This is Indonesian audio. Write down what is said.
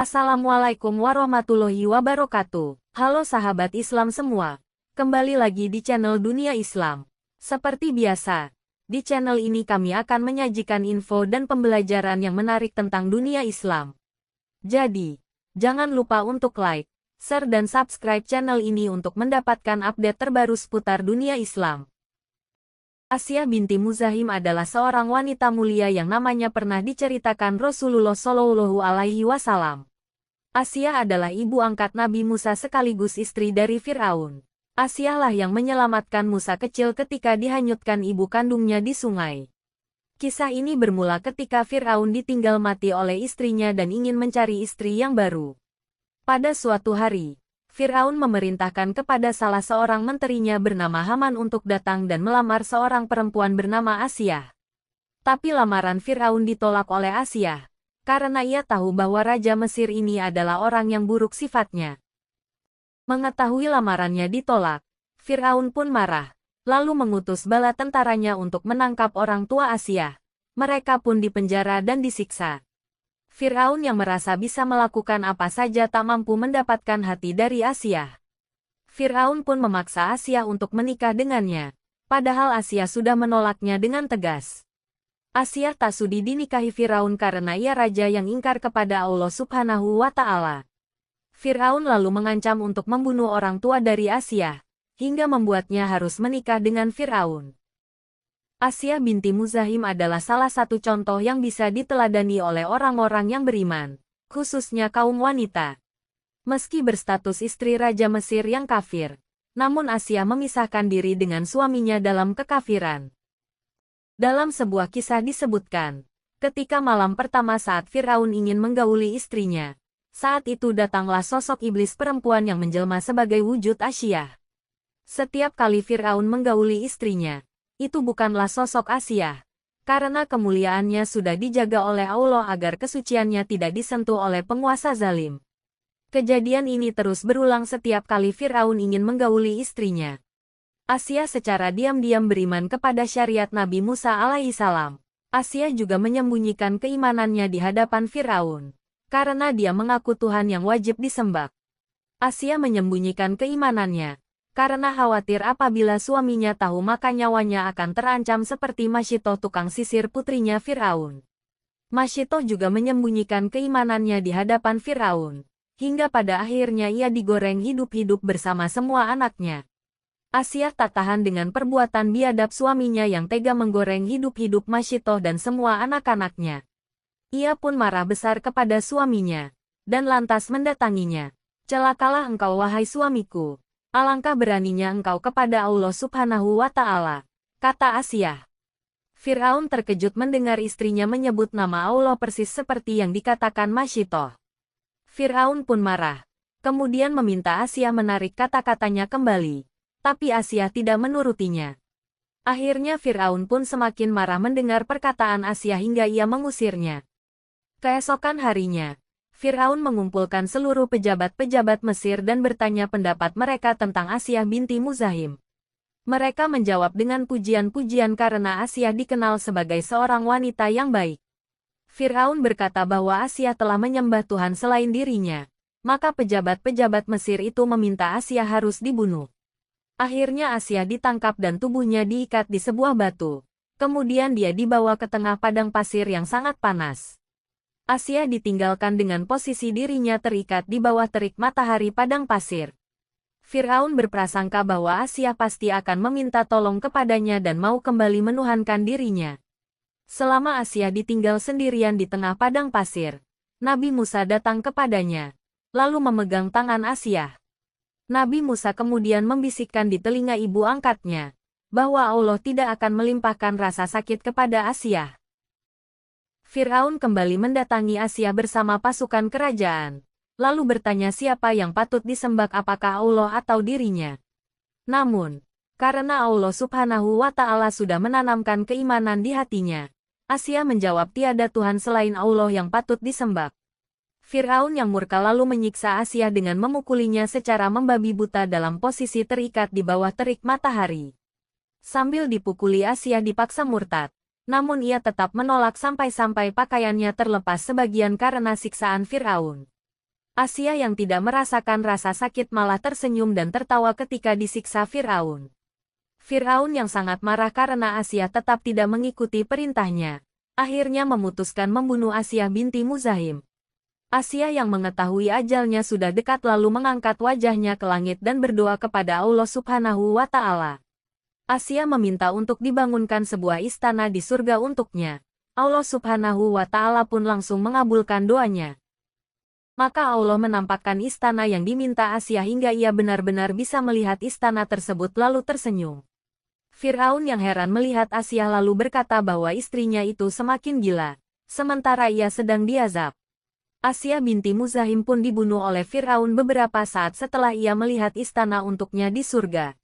Assalamualaikum warahmatullahi wabarakatuh. Halo sahabat Islam semua. Kembali lagi di channel Dunia Islam. Seperti biasa, di channel ini kami akan menyajikan info dan pembelajaran yang menarik tentang dunia Islam. Jadi, jangan lupa untuk like, share dan subscribe channel ini untuk mendapatkan update terbaru seputar dunia Islam. Asiyah binti Muzahim adalah seorang wanita mulia yang namanya pernah diceritakan Rasulullah Shallallahu Alaihi Wasallam. Asiyah adalah ibu angkat Nabi Musa sekaligus istri dari Fir'aun. Asiyah lah yang menyelamatkan Musa kecil ketika dihanyutkan ibu kandungnya di sungai. Kisah ini bermula ketika Fir'aun ditinggal mati oleh istrinya dan ingin mencari istri yang baru. Pada suatu hari, Fir'aun memerintahkan kepada salah seorang menterinya bernama Haman untuk datang dan melamar seorang perempuan bernama Asiyah. Tapi lamaran Fir'aun ditolak oleh Asiyah, karena ia tahu bahwa Raja Mesir ini adalah orang yang buruk sifatnya. Mengetahui lamarannya ditolak, Fir'aun pun marah, lalu mengutus bala tentaranya untuk menangkap orang tua Asiyah. Mereka pun dipenjara dan disiksa. Fir'aun yang merasa bisa melakukan apa saja tak mampu mendapatkan hati dari Asiyah. Fir'aun pun memaksa Asiyah untuk menikah dengannya, padahal Asiyah sudah menolaknya dengan tegas. Asiyah tak sudi dinikahi Fir'aun karena ia raja yang ingkar kepada Allah Subhanahu wa Ta'ala. Fir'aun lalu mengancam untuk membunuh orang tua dari Asiyah, hingga membuatnya harus menikah dengan Fir'aun. Asiyah binti Muzahim adalah salah satu contoh yang bisa diteladani oleh orang-orang yang beriman, khususnya kaum wanita. Meski berstatus istri Raja Mesir yang kafir, namun Asiyah memisahkan diri dengan suaminya dalam kekafiran. Dalam sebuah kisah disebutkan, ketika malam pertama saat Fir'aun ingin menggauli istrinya, saat itu datanglah sosok iblis perempuan yang menjelma sebagai wujud Asiyah. Setiap kali Fir'aun menggauli istrinya, itu bukanlah sosok Asiyah, karena kemuliaannya sudah dijaga oleh Allah agar kesuciannya tidak disentuh oleh penguasa zalim. Kejadian ini terus berulang setiap kali Fir'aun ingin menggauli istrinya. Asiyah secara diam-diam beriman kepada syariat Nabi Musa alaihissalam. Asiyah juga menyembunyikan keimanannya di hadapan Fir'aun, karena dia mengaku Tuhan yang wajib disembah. Asiyah menyembunyikan keimanannya, karena khawatir apabila suaminya tahu maka nyawanya akan terancam seperti Masyitoh tukang sisir putrinya Fir'aun. Masyitoh juga menyembunyikan keimanannya di hadapan Fir'aun, hingga pada akhirnya ia digoreng hidup-hidup bersama semua anaknya. Asiyah tak tahan dengan perbuatan biadab suaminya yang tega menggoreng hidup-hidup Masyitoh dan semua anak-anaknya. Ia pun marah besar kepada suaminya, dan lantas mendatanginya. "Celakalah engkau wahai suamiku. Alangkah beraninya engkau kepada Allah Subhanahu wa Ta'ala," kata Asiyah. Fir'aun terkejut mendengar istrinya menyebut nama Allah persis seperti yang dikatakan Masyitoh. Fir'aun pun marah, kemudian meminta Asiyah menarik kata-katanya kembali, tapi Asiyah tidak menurutinya. Akhirnya Fir'aun pun semakin marah mendengar perkataan Asiyah hingga ia mengusirnya. Keesokan harinya, Fir'aun mengumpulkan seluruh pejabat-pejabat Mesir dan bertanya pendapat mereka tentang Asiyah binti Muzahim. Mereka menjawab dengan pujian-pujian karena Asiyah dikenal sebagai seorang wanita yang baik. Fir'aun berkata bahwa Asiyah telah menyembah Tuhan selain dirinya, maka pejabat-pejabat Mesir itu meminta Asiyah harus dibunuh. Akhirnya Asiyah ditangkap dan tubuhnya diikat di sebuah batu. Kemudian dia dibawa ke tengah padang pasir yang sangat panas. Asiyah ditinggalkan dengan posisi dirinya terikat di bawah terik matahari padang pasir. Fir'aun berprasangka bahwa Asiyah pasti akan meminta tolong kepadanya dan mau kembali menuhankan dirinya. Selama Asiyah ditinggal sendirian di tengah padang pasir, Nabi Musa datang kepadanya, lalu memegang tangan Asiyah. Nabi Musa kemudian membisikkan di telinga ibu angkatnya, bahwa Allah tidak akan melimpahkan rasa sakit kepada Asiyah. Fir'aun kembali mendatangi Asiyah bersama pasukan kerajaan, lalu bertanya siapa yang patut disembah, apakah Allah atau dirinya. Namun, karena Allah Subhanahu wa Ta'ala sudah menanamkan keimanan di hatinya, Asiyah menjawab tiada Tuhan selain Allah yang patut disembah. Fir'aun yang murka lalu menyiksa Asiyah dengan memukulinya secara membabi buta dalam posisi terikat di bawah terik matahari. Sambil dipukuli Asiyah dipaksa murtad, namun ia tetap menolak sampai-sampai pakaiannya terlepas sebagian karena siksaan Fir'aun. Asia yang tidak merasakan rasa sakit malah tersenyum dan tertawa ketika disiksa Firaun. Firaun yang sangat marah karena Asia tetap tidak mengikuti perintahnya, akhirnya memutuskan membunuh Asia binti Muzahim. Asia yang mengetahui ajalnya sudah dekat lalu mengangkat wajahnya ke langit dan berdoa kepada Allah Subhanahu wa Ta'ala. Asia meminta untuk dibangunkan sebuah istana di surga untuknya. Allah Subhanahu wa Ta'ala pun langsung mengabulkan doanya. Maka Allah menampakkan istana yang diminta Asia hingga ia benar-benar bisa melihat istana tersebut lalu tersenyum. Firaun yang heran melihat Asia lalu berkata bahwa istrinya itu semakin gila, sementara ia sedang diazab. Asia binti Muzahim pun dibunuh oleh Firaun beberapa saat setelah ia melihat istana untuknya di surga.